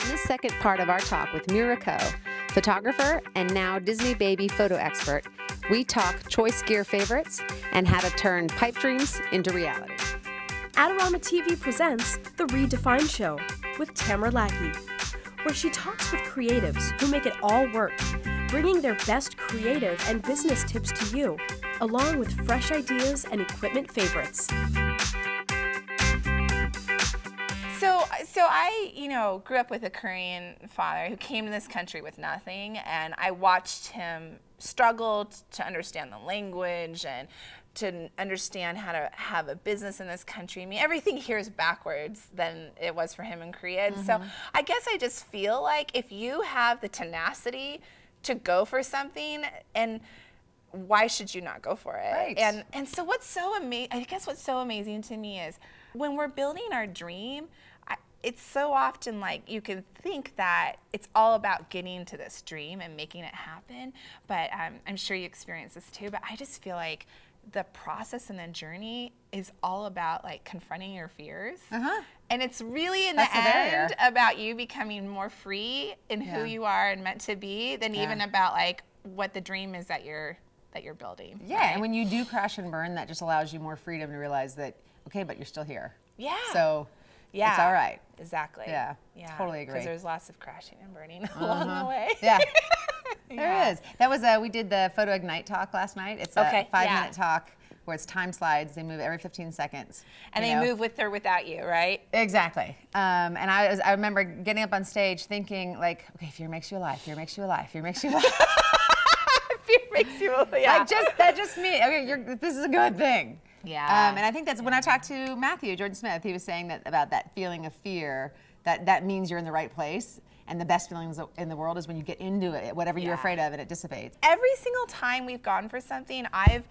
In this second part of our talk with Me Ra Koh, photographer and now Disney baby photo expert, we talk choice gear favorites and how to turn pipe dreams into reality. AdoramaTV presents The reDefine Show with Tamara Lackey, where she talks with creatives who make it all work, bringing their best creative and business tips to you, along with fresh ideas and equipment favorites. So I, grew up with a Korean father who came to this country with nothing, and I watched him struggle to understand the language and to understand how to have a business in this country. I mean, everything here is backwards than it was for him in Korea. And so I guess I just feel like if you have the tenacity to go for something, and why should you not go for it? Right. And so what's so amazing, I guess what's so amazing to me is when we're building our dream, it's so often like you can think that it's all about getting to this dream and making it happen, but I'm sure you experience this too, but I just feel like the process and the journey is all about like confronting your fears. And it's really in the end about you becoming more free in who you are and meant to be than even about like what the dream is that you're building. Yeah, right? And when you do crash and burn, that just allows you more freedom to realize that, okay, but you're still here. Yeah. So it's all right. Exactly. Yeah, totally agree. Because there's lots of crashing and burning along the way. Yeah. There is. That was we did the Photo Ignite talk last night. It's a 5-minute talk where it's time slides. They move every 15 seconds. And they move with or without you, right? Exactly. And I remember getting up on stage thinking like, okay, fear makes you alive. Fear makes you alive. Fear makes you alive. Fear makes you alive. Yeah. Like that just means okay, this is a good thing. Yeah. And I think that's when I talked to Matthew, Jordan Smith, he was saying that about that feeling of fear, that means you're in the right place. And the best feelings in the world is when you get into it, whatever you're afraid of, and it dissipates. Every single time we've gone for something, I've,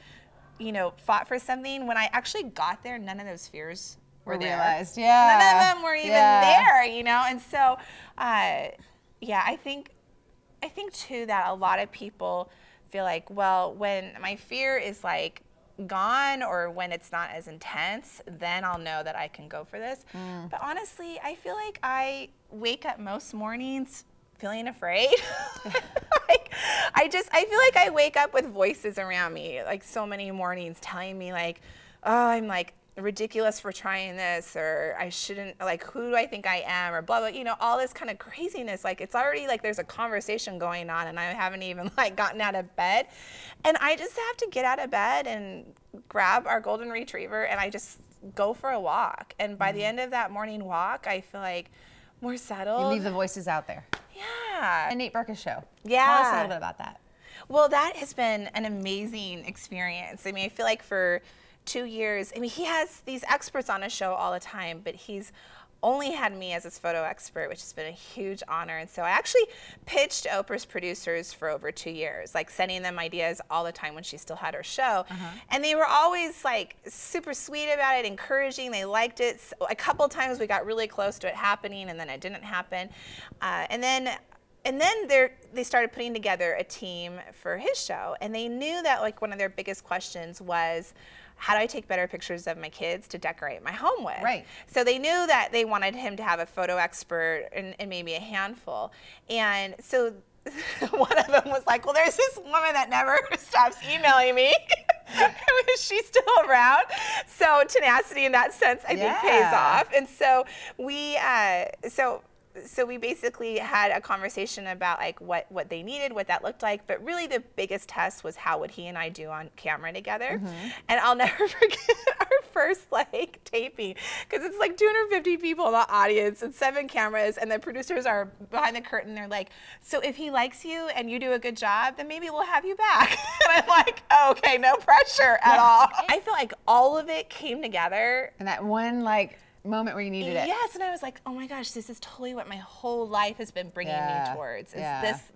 fought for something, when I actually got there, none of those fears were there. Realized, None of them were even there, and so, I think too that a lot of people feel like, well, when my fear is like gone or when it's not as intense, then I'll know that I can go for this. But honestly, I feel like I wake up most mornings feeling afraid. I feel like I wake up with voices around me, like so many mornings telling me like, oh, I'm like ridiculous for trying this, or I shouldn't, like, who do I think I am, or blah, blah, all this kind of craziness. Like, it's already like there's a conversation going on and I haven't even like gotten out of bed. And I just have to get out of bed and grab our golden retriever and I just go for a walk. And by the end of that morning walk, I feel like more settled. You leave the voices out there. Yeah. And Nate Burkus show. Yeah. Tell us a little bit about that. Well, that has been an amazing experience. I mean, I feel like for 2 years, I mean, he has these experts on his show all the time, but he's only had me as his photo expert, which has been a huge honor. And so I actually pitched Oprah's producers for over 2 years, like sending them ideas all the time when she still had her show. And they were always like super sweet about it, encouraging, they liked it. So a couple times we got really close to it happening and then it didn't happen. And then they started putting together a team for his show, and they knew that like one of their biggest questions was, how do I take better pictures of my kids to decorate my home with? Right. So they knew that they wanted him to have a photo expert and maybe a handful. And so one of them was like, well, there's this woman that never stops emailing me. Is she still around? So tenacity in that sense, I think, pays off. And so we, so we basically had a conversation about like what they needed, what that looked like, but really the biggest test was how would he and I do on camera together. And I'll never forget our first like taping, because it's like 250 people in the audience and 7 cameras, and the producers are behind the curtain. They're like, so if he likes you and you do a good job, then maybe we'll have you back. And I'm like, oh, okay, no pressure at all. I feel like all of it came together. And that one like moment where you needed it. Yes, and I was like, oh my gosh, this is totally what my whole life has been bringing me towards. Is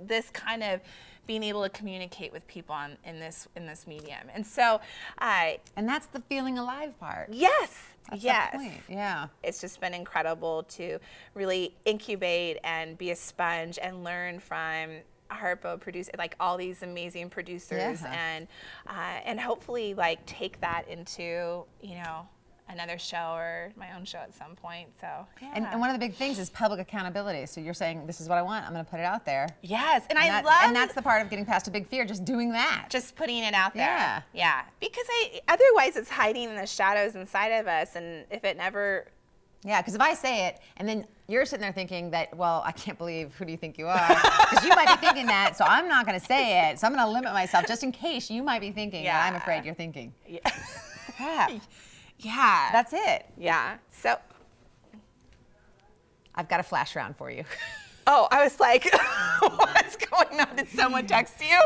this kind of being able to communicate with people in this medium. And so and that's the feeling alive part. Yes. That's yes. the point. Yeah. It's just been incredible to really incubate and be a sponge and learn from Harpo producer, like all these amazing producers, and hopefully like take that into another show or my own show at some point. So yeah. And one of the big things is public accountability. So you're saying, this is what I want, I'm going to put it out there. Yes, and that's the part of getting past a big fear, just doing that. Just putting it out there. Yeah. Yeah, because otherwise it's hiding in the shadows inside of us, and if it never... Yeah, because if I say it, and then you're sitting there thinking that, well, I can't believe, who do you think you are? Because you might be thinking that, so I'm not going to say it. So I'm going to limit myself just in case you might be thinking that I'm afraid you're thinking. Yeah. Yeah. Yeah. That's it. Yeah. So I've got a flash round for you. Oh, I was like, what's going on? Did someone text you?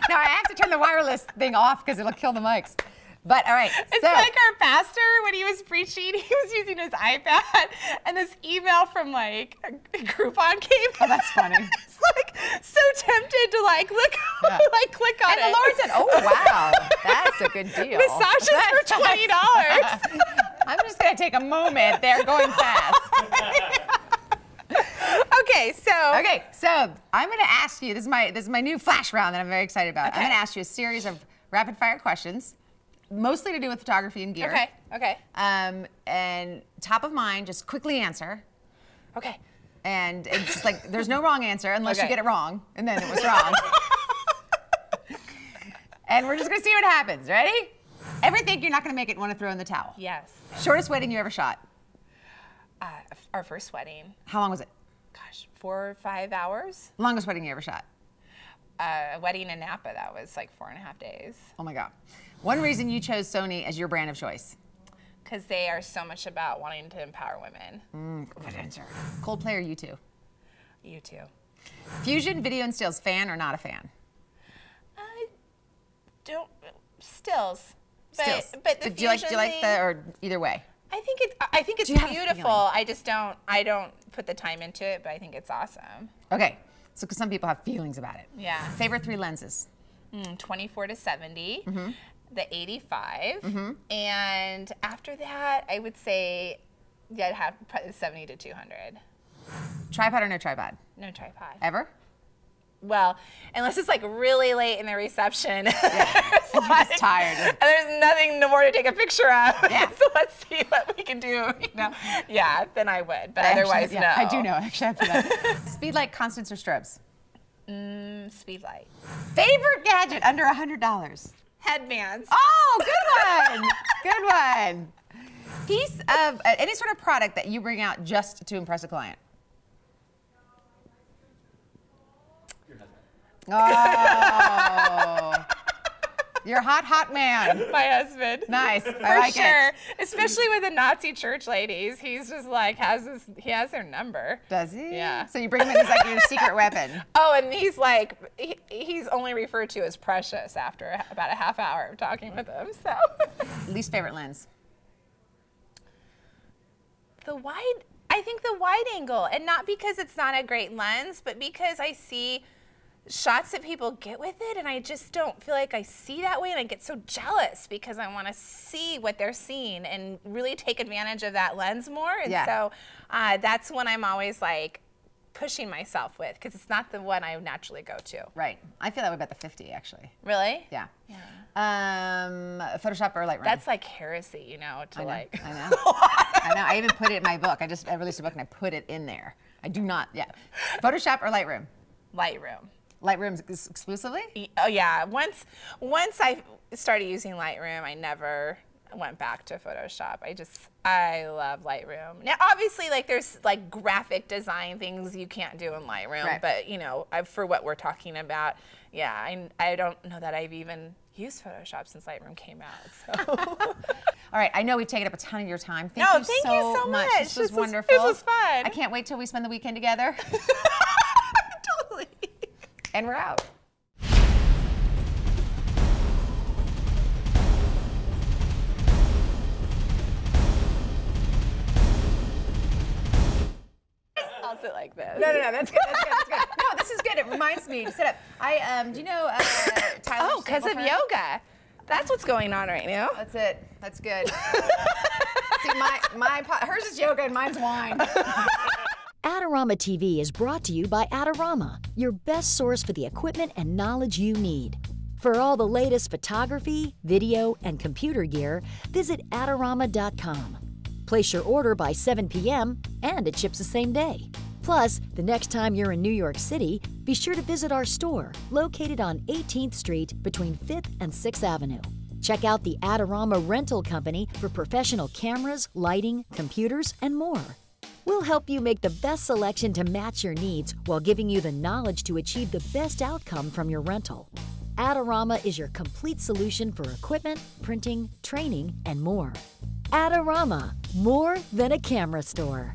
No, I have to turn the wireless thing off because it'll kill the mics. But all right, it's like our pastor, when he was preaching, he was using his iPad, and this email from like a Groupon came. Oh, that's funny. It's like so tempted to like look, like click on it. And the Lord said, "Oh wow, that's a good deal. Massages for $20." I'm just gonna take a moment. They're going fast. Okay, so I'm gonna ask you. This is my new flash round that I'm very excited about. Okay. I'm gonna ask you a series of rapid fire questions. Mostly to do with photography and gear. Okay. And top of mind, just quickly answer. Okay. And it's just like, there's no wrong answer unless you get it wrong, and then it was wrong. And we're just gonna see what happens. Ready? Ever think you're not gonna make it and want to throw in the towel? Yes. Shortest wedding you ever shot? Our first wedding. How long was it? Gosh, 4 or 5 hours. Longest wedding you ever shot? A wedding in Napa, that was like 4.5 days. Oh my God. One reason you chose Sony as your brand of choice? Because they are so much about wanting to empower women. Good answer. Coldplay or U2? U2. Fusion, video, and stills, fan or not a fan? Stills. Stills. But the do you like the, or either way? I think it's beautiful. I don't put the time into it, but I think it's awesome. Okay. So, because some people have feelings about it. Yeah. Favorite 3 lenses? 24 to 70, the 85, and after that, I would say, I'd have 70 to 200. Tripod or no tripod? No tripod. Ever? Well, unless it's like really late in the reception. Yeah. You're just tired. And there's nothing more to take a picture of. Yeah. So let's see what we can do. You know? Yeah, then I would, but otherwise, no. I do know, actually, after that. Speedlight, constants, or strobes? Speedlite. Favorite gadget under $100? Headbands. Oh, good one. Good one. Piece of any sort of product that you bring out just to impress a client. Oh. You're a hot, hot man. My husband. Nice. For I like sure. it. Especially with the Nazi church ladies. He's just like, he has their number. Does he? Yeah. So you bring him in as like your secret weapon. Oh, and he's like, he's only referred to as precious after about a half hour of talking with him, so. Least favorite lens? I think the wide angle, and not because it's not a great lens, but because I see shots that people get with it, and I just don't feel like I see that way, and I get so jealous because I want to see what they're seeing and really take advantage of that lens more. And so that's when I'm always like pushing myself with, because it's not the one I naturally go to. Right. I feel that way about the 50, actually. Really? Yeah. Photoshop or Lightroom? That's like heresy, you know, to I know. like. I know. I know. I even put it in my book. I released a book and I put it in there. I do not. Yeah. Photoshop or Lightroom? Lightroom. Lightroom exclusively? Oh yeah. Once I started using Lightroom, I never went back to Photoshop. I love Lightroom. Now, obviously, like there's like graphic design things you can't do in Lightroom, right. But you know, for what we're talking about, yeah, I don't know that I've even used Photoshop since Lightroom came out. So. All right, I know we've taken up a ton of your time. Thank you so much. This was wonderful. This was fun. I can't wait till we spend the weekend together. Totally. And we're out. I'll sit like this. No, that's good. That's good. No, this is good. It reminds me to sit up. Do you know Tyler? Oh, because of yoga. That's what's going on right now. That's it. That's good. See, hers is yoga and mine's wine. Adorama TV is brought to you by Adorama, your best source for the equipment and knowledge you need. For all the latest photography, video, and computer gear, visit Adorama.com. Place your order by 7 p.m. and it ships the same day. Plus, the next time you're in New York City, be sure to visit our store located on 18th Street between 5th and 6th Avenue. Check out the Adorama Rental Company for professional cameras, lighting, computers, and more. We'll help you make the best selection to match your needs while giving you the knowledge to achieve the best outcome from your rental. Adorama is your complete solution for equipment, printing, training, and more. Adorama, more than a camera store.